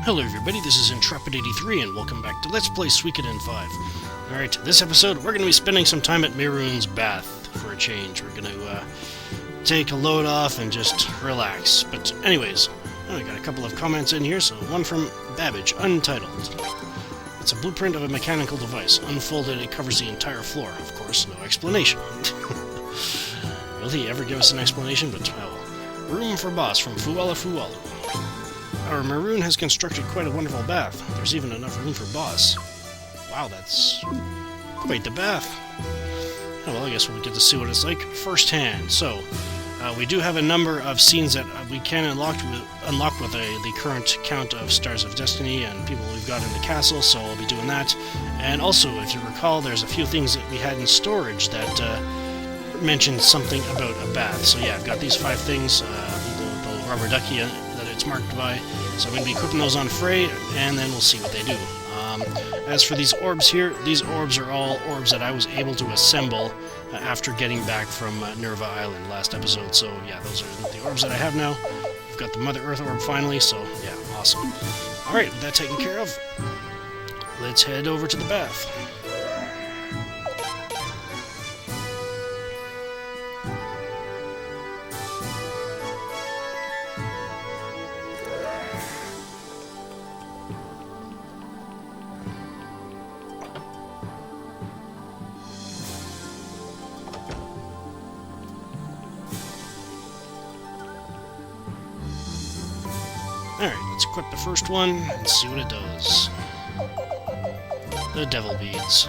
Hello everybody, this is Intrepid83 and welcome back to Let's Play Suikoden 5. Alright, this episode we're going to be spending some time at Miroon's bath for a change. We're going to take a load off and just relax. But anyways, I got a couple of comments in here, so one from Babbage, Untitled. It's a blueprint of a mechanical device. Unfolded, it covers the entire floor. Of course, no explanation. Will he ever give us an explanation? But, well, Room for Boss from Fuwalu. Our Miroon has constructed quite a wonderful bath. There's even enough room for Boss. Wow, that's quite the bath. Oh, well, I guess we'll get to see what it's like firsthand. So, we do have a number of scenes that we can unlock with the current count of Stars of Destiny and people we've got in the castle, so I'll be doing that. And also, if you recall, there's a few things that we had in storage that mentioned something about a bath. So yeah, I've got these 5 things, the rubber ducky that it's marked by, so I'm going to be equipping those on Frey, and then we'll see what they do. As for these orbs here, these orbs are all orbs that I was able to assemble after getting back from Nerva Island last episode, so yeah, those are the orbs that I have now. We've got the Mother Earth orb finally, so yeah, awesome. Alright, with that taken care of, let's head over to the bath. Alright, let's equip the first one and see what it does. The Devil Beads.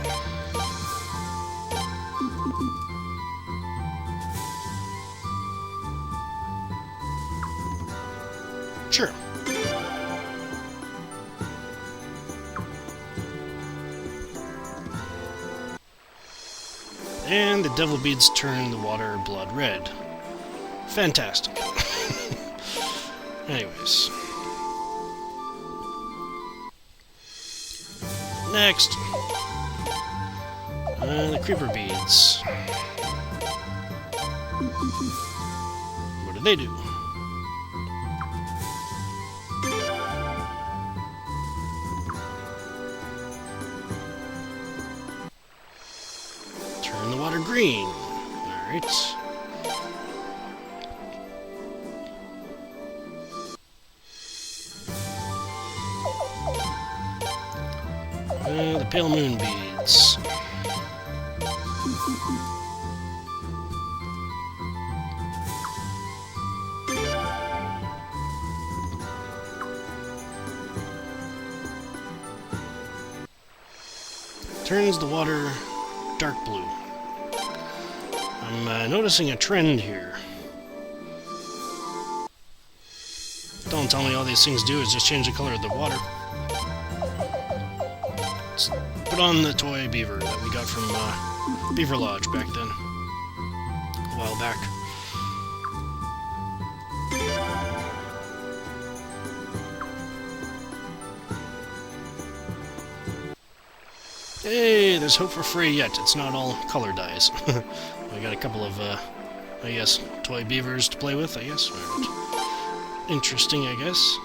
Sure. And the Devil Beads turn the water blood red. Fantastic. Anyways. Next, the Creeper Beads. What do they do? Turn the water green. Alright. The Pale Moon Beads. Turns the water dark blue. I'm noticing a trend here. Don't tell me all these things do is just change the color of the water. Let's put on the toy beaver that we got from Beaver Lodge back then. A while back. Hey, there's hope for Frey yet. It's not all color dyes. We got a couple of, I guess, toy beavers to play with, I guess. Interesting, I guess.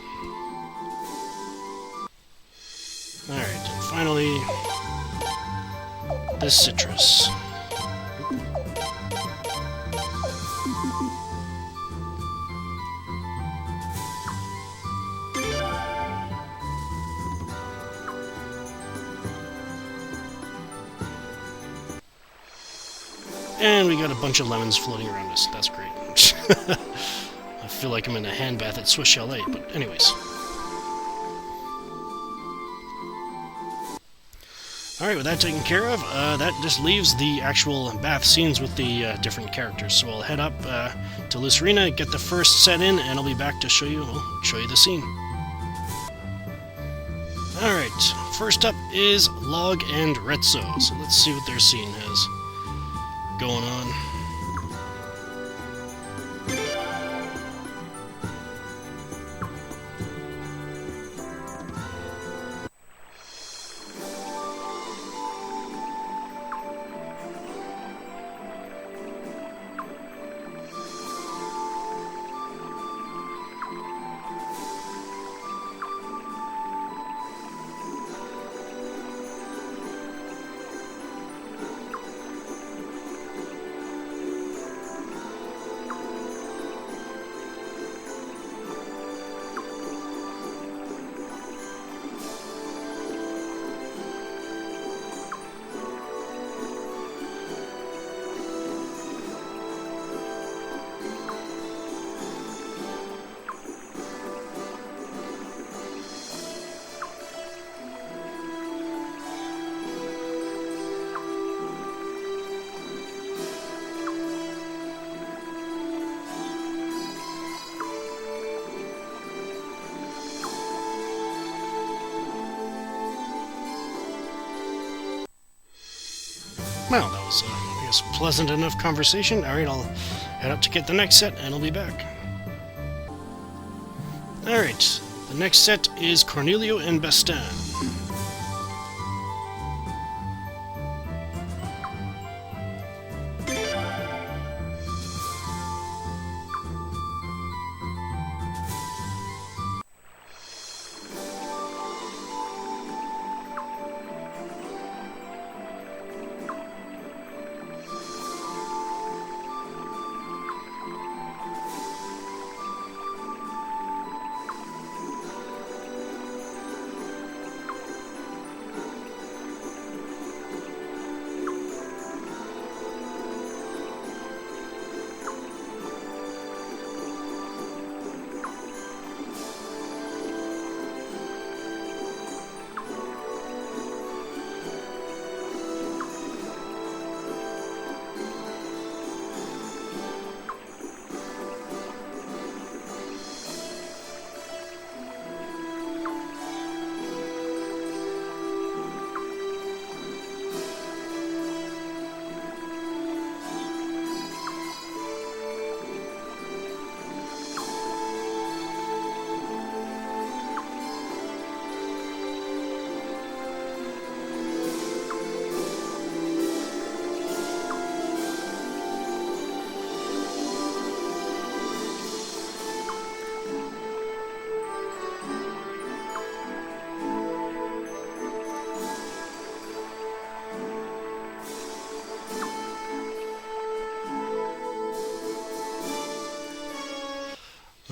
Alright, and finally, this citrus. And we got a bunch of lemons floating around us. That's great. I feel like I'm in a hand bath at Swiss Chalet, but anyways. Alright, with that taken care of, that just leaves the actual bath scenes with the different characters. So I'll head up to Lucerina, get the first set in, and I'll be back to show you the scene. Alright, first up is Log and Retzo. So let's see what their scene has going on. Well, that was, I guess, pleasant enough conversation. Alright, I'll head up to get the next set, and I'll be back. Alright, the next set is Cornelio and Bastien.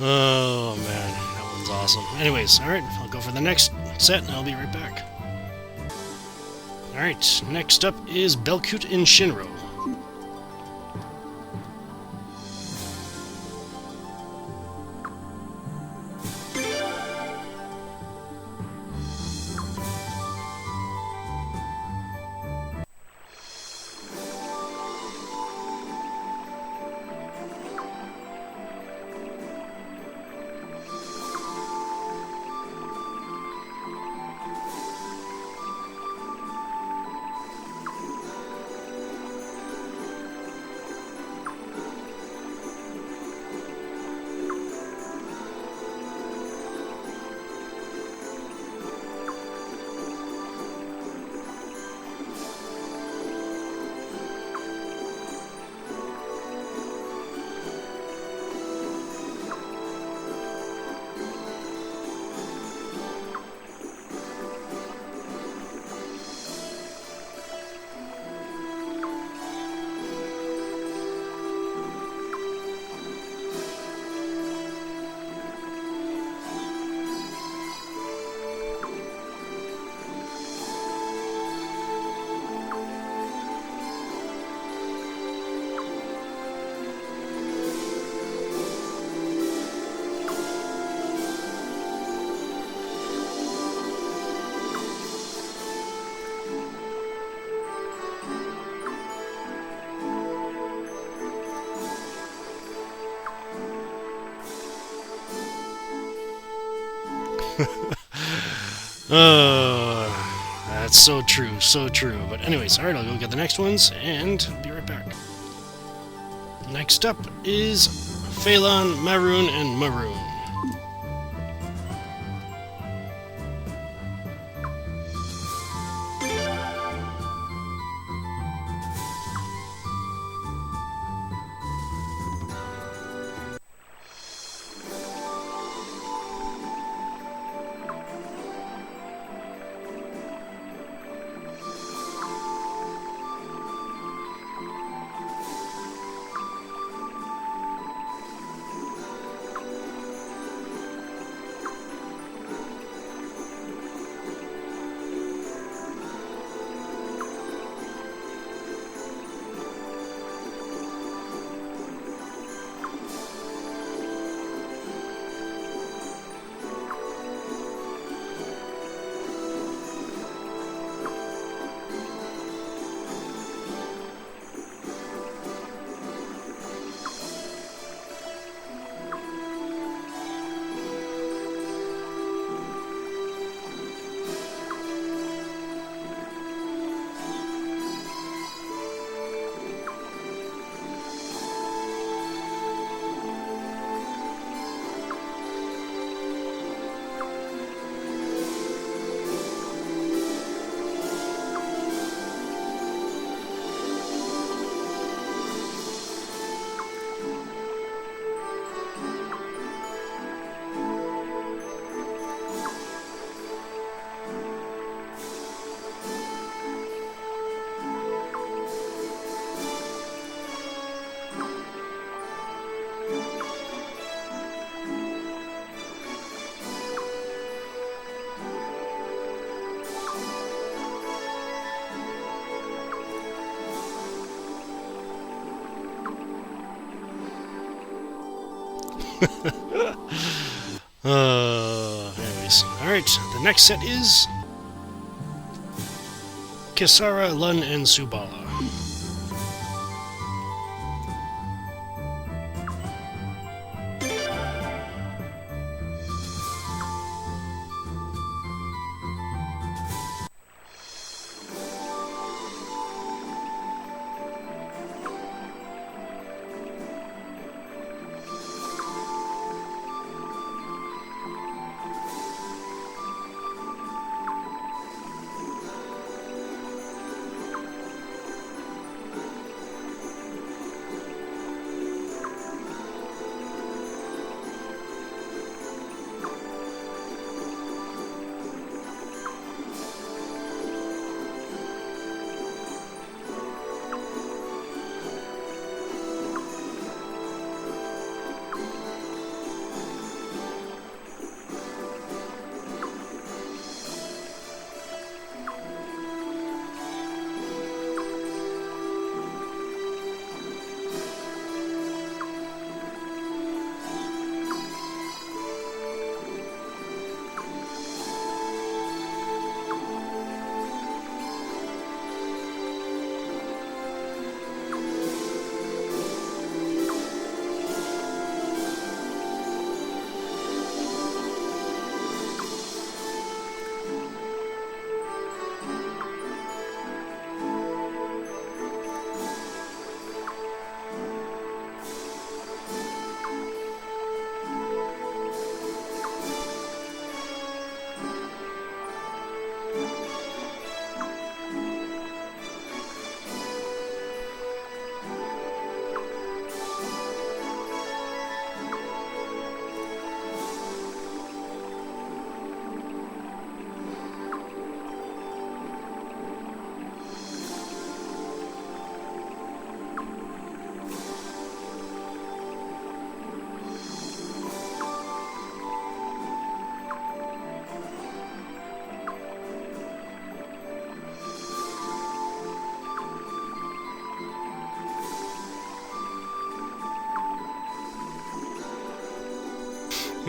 Oh man, that one's awesome. Anyways, alright, I'll go for the next set and I'll be right back. Alright, next up is Belkut and Shinro. That's so true, so true. But anyways, alright, I'll go get the next ones, and be right back. Next up is Phelan, Miroon, and Miroon. Anyways. Alright, the next set is Kisara, Lun, and Subala.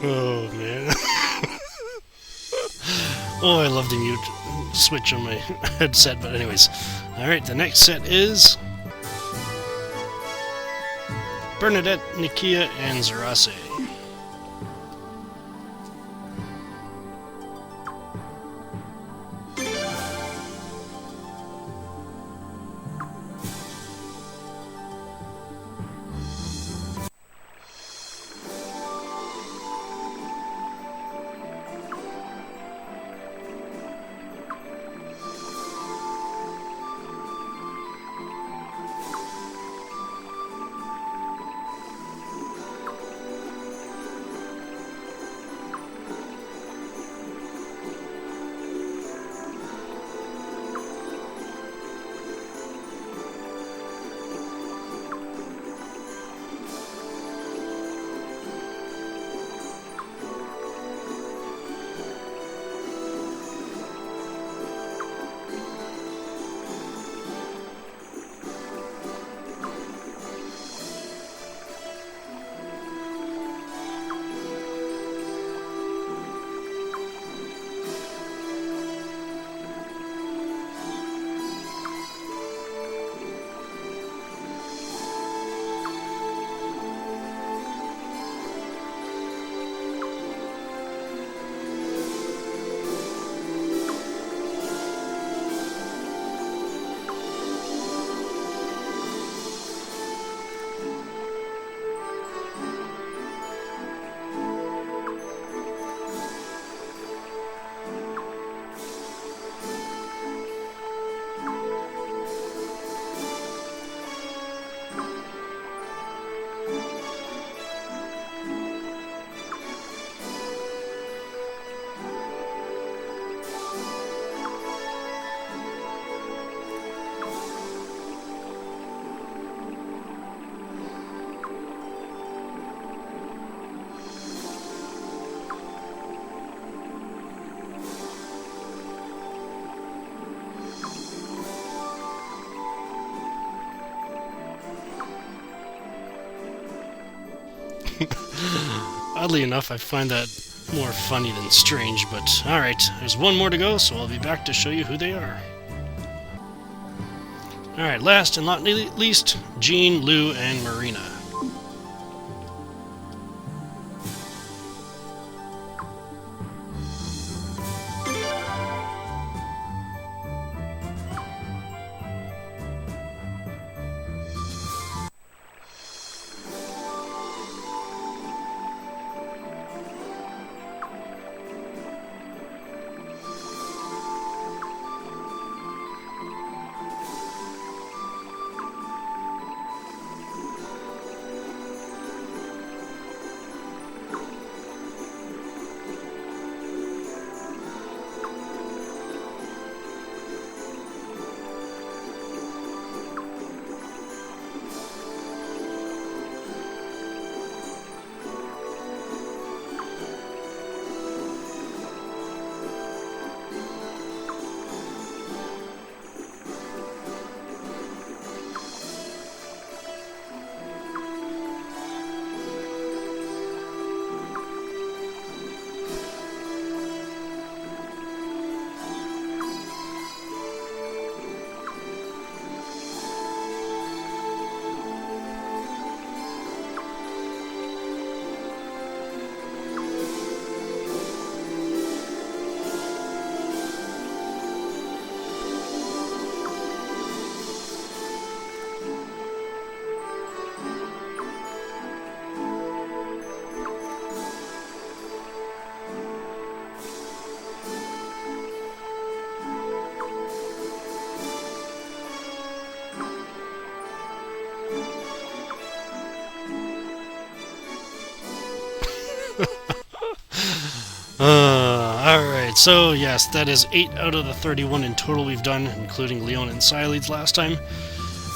Oh, man. Oh, I love the mute switch on my headset, but anyways. Alright, the next set is Bernadette, Nikia, and Zarase. Oddly enough, I find that more funny than strange, but alright, there's one more to go, so I'll be back to show you who they are. Alright, last and not least, Jean, Lou, and Marina. Alright, so yes, that is 8 out of the 31 in total we've done, including Leon and Siledes last time.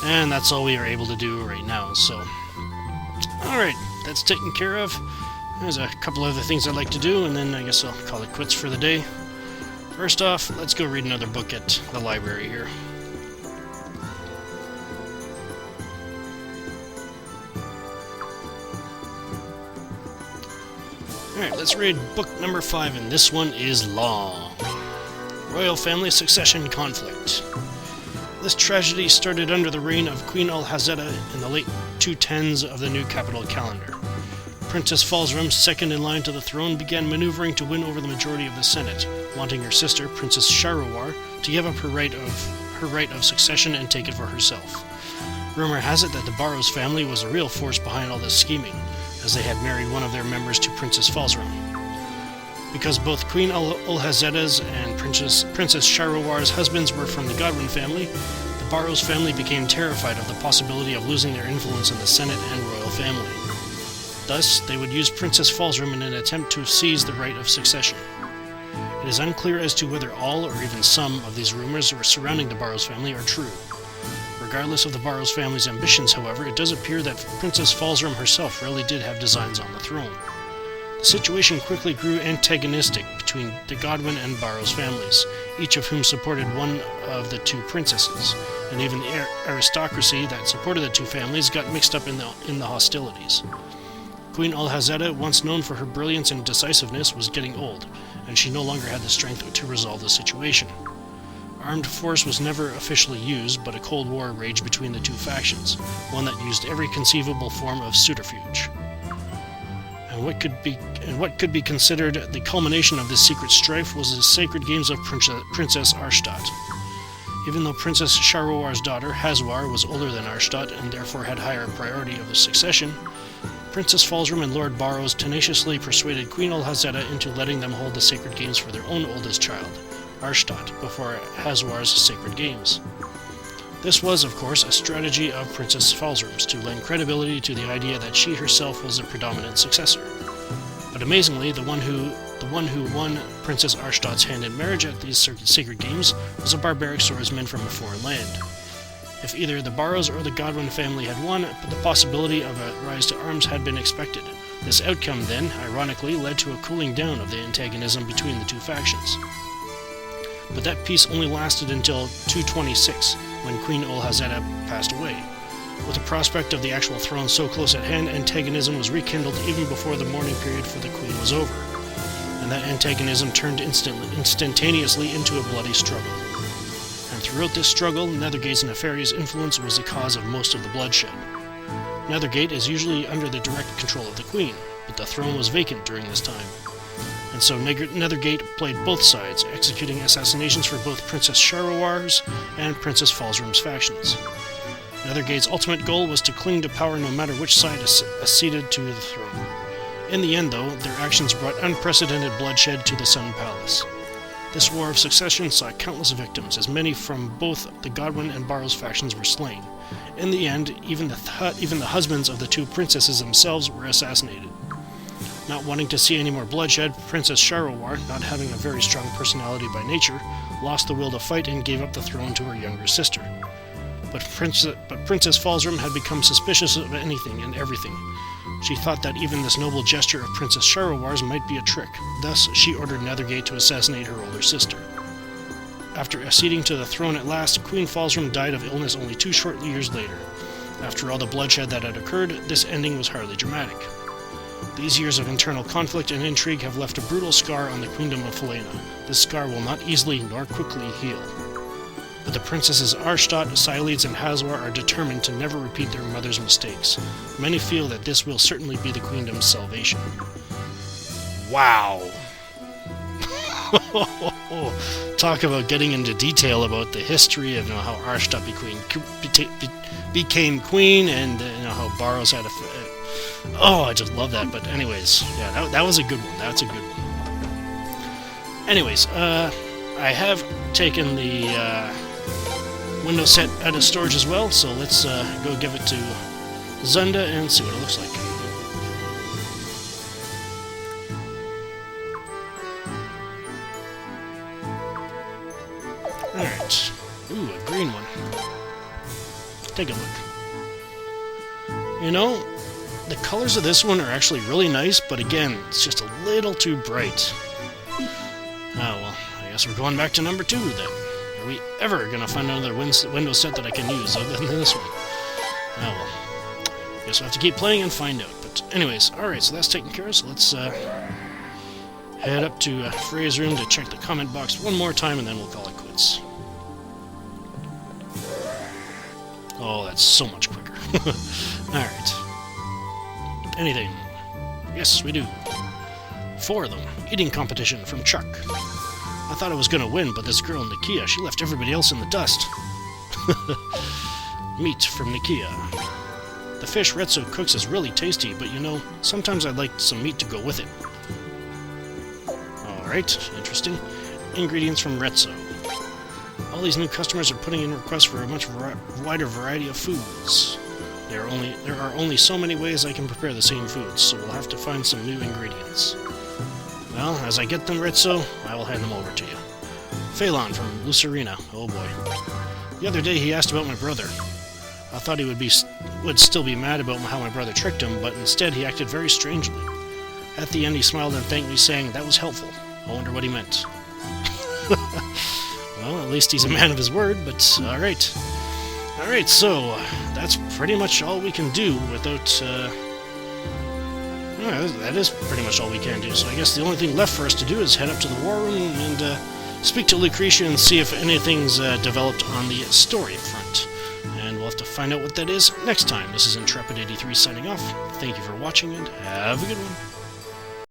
And that's all we are able to do right now, so... Alright, that's taken care of. There's a couple other things I'd like to do, and then I guess I'll call it quits for the day. First off, let's go read another book at the library here. Alright, let's read book number 5, and this one is long. Royal Family Succession Conflict. This tragedy started under the reign of Queen Alhazeda in the late 210s of the new capital calendar. Princess Falzram, second in line to the throne, began maneuvering to win over the majority of the Senate, wanting her sister, Princess Sharawar, to give up her right of succession and take it for herself. Rumor has it that the Barrows family was the real force behind all this scheming, as they had married one of their members to Princess Falzram. Because both Queen Alhazeda's and Princess Sharawar's husbands were from the Godwin family, the Barrows family became terrified of the possibility of losing their influence in the Senate and royal family. Thus, they would use Princess Falzram in an attempt to seize the right of succession. It is unclear as to whether all or even some of these rumors surrounding the Barrows family are true. Regardless of the Barrows family's ambitions, however, it does appear that Princess Falzram herself really did have designs on the throne. The situation quickly grew antagonistic between the Godwin and Barrows families, each of whom supported one of the two princesses, and even the aristocracy that supported the two families got mixed up in the hostilities. Queen Alhazeda, once known for her brilliance and decisiveness, was getting old, and she no longer had the strength to resolve the situation. Armed force was never officially used, but a cold war raged between the two factions, one that used every conceivable form of subterfuge. And what could be considered the culmination of this secret strife was the sacred games of Princess Arshtat. Even though Princess Sharawar's daughter, Hazwar, was older than Arshtat and therefore had higher priority of the succession, Princess Falzram and Lord Barrows tenaciously persuaded Queen Alhazeda into letting them hold the sacred games for their own oldest child, Arshtat, before Hazwar's sacred games. This was, of course, a strategy of Princess Falzram's to lend credibility to the idea that she herself was the predominant successor. But amazingly, the one who won Princess Arshtat's hand in marriage at these sacred games was a barbaric swordsman from a foreign land. If either the Barrows or the Godwin family had won, the possibility of a rise to arms had been expected. This outcome, then, ironically, led to a cooling down of the antagonism between the two factions. But that peace only lasted until 226, when Queen Alhazeda passed away. With the prospect of the actual throne so close at hand, antagonism was rekindled even before the mourning period for the queen was over, and that antagonism turned instantaneously into a bloody struggle. And throughout this struggle, Nethergate's nefarious influence was the cause of most of the bloodshed. Nethergate is usually under the direct control of the queen, but the throne was vacant during this time. And so Nethergate played both sides, executing assassinations for both Princess Sharowar's and Princess Falzrum's factions. Nethergate's ultimate goal was to cling to power no matter which side acceded to the throne. In the end, though, their actions brought unprecedented bloodshed to the Sun Palace. This war of succession saw countless victims, as many from both the Godwin and Barrows factions were slain. In the end, even the husbands of the two princesses themselves were assassinated. Not wanting to see any more bloodshed, Princess Sharowar, not having a very strong personality by nature, lost the will to fight and gave up the throne to her younger sister. But Princess Falzrum had become suspicious of anything and everything. She thought that even this noble gesture of Princess Sharowar's might be a trick. Thus, she ordered Nethergate to assassinate her older sister. After acceding to the throne at last, Queen Falzrum died of illness only 2 short years later. After all the bloodshed that had occurred, this ending was hardly dramatic. These years of internal conflict and intrigue have left a brutal scar on the Queendom of Falena. This scar will not easily nor quickly heal. But the princesses Arshtat, Cyledes, and Hazwar are determined to never repeat their mother's mistakes. Many feel that this will certainly be the Queendom's salvation. Wow! Talk about getting into detail about the history of how Arshtat became queen, and how Barrows had oh, I just love that. But anyways, yeah, that was a good one. That's a good one. Anyways, I have taken the window set out of storage as well, so let's go give it to Zunda and see what it looks like. Alright. Ooh, a green one. Take a look. You know, the colors of this one are actually really nice, but again, it's just a little too bright. Oh well, I guess we're going back to number 2 then. Are we ever going to find another window set that I can use other than this one? Oh well. Guess we'll have to keep playing and find out. But anyways, alright, so that's taken care of, so let's head up to Freya's room to check the comment box one more time, and then we'll call it quits. Oh, that's so much quicker. Alright. Anything? Yes, we do. 4 of them. Eating competition from Chuck. I thought I was going to win, but this girl, Nakia, she left everybody else in the dust. Meat from Nakia. The fish Retso cooks is really tasty, but you know, sometimes I'd like some meat to go with it. Alright, interesting. Ingredients from Retso. All these new customers are putting in requests for a much wider variety of foods. There are only so many ways I can prepare the same foods, so we'll have to find some new ingredients. Well, as I get them, Retso, I will hand them over to you. Phelan from Lucerina. Oh boy. The other day he asked about my brother. I thought he would still be mad about how my brother tricked him, but instead he acted very strangely. At the end he smiled and thanked me, saying that was helpful. I wonder what he meant. Well, at least he's a man of his word, but alright. Alright, so that's pretty much all we can do without... that is pretty much all we can do, so I guess the only thing left for us to do is head up to the war room and speak to Lucretia and see if anything's developed on the story front. And we'll have to find out what that is next time. This is Intrepid83 signing off. Thank you for watching, and have a good one.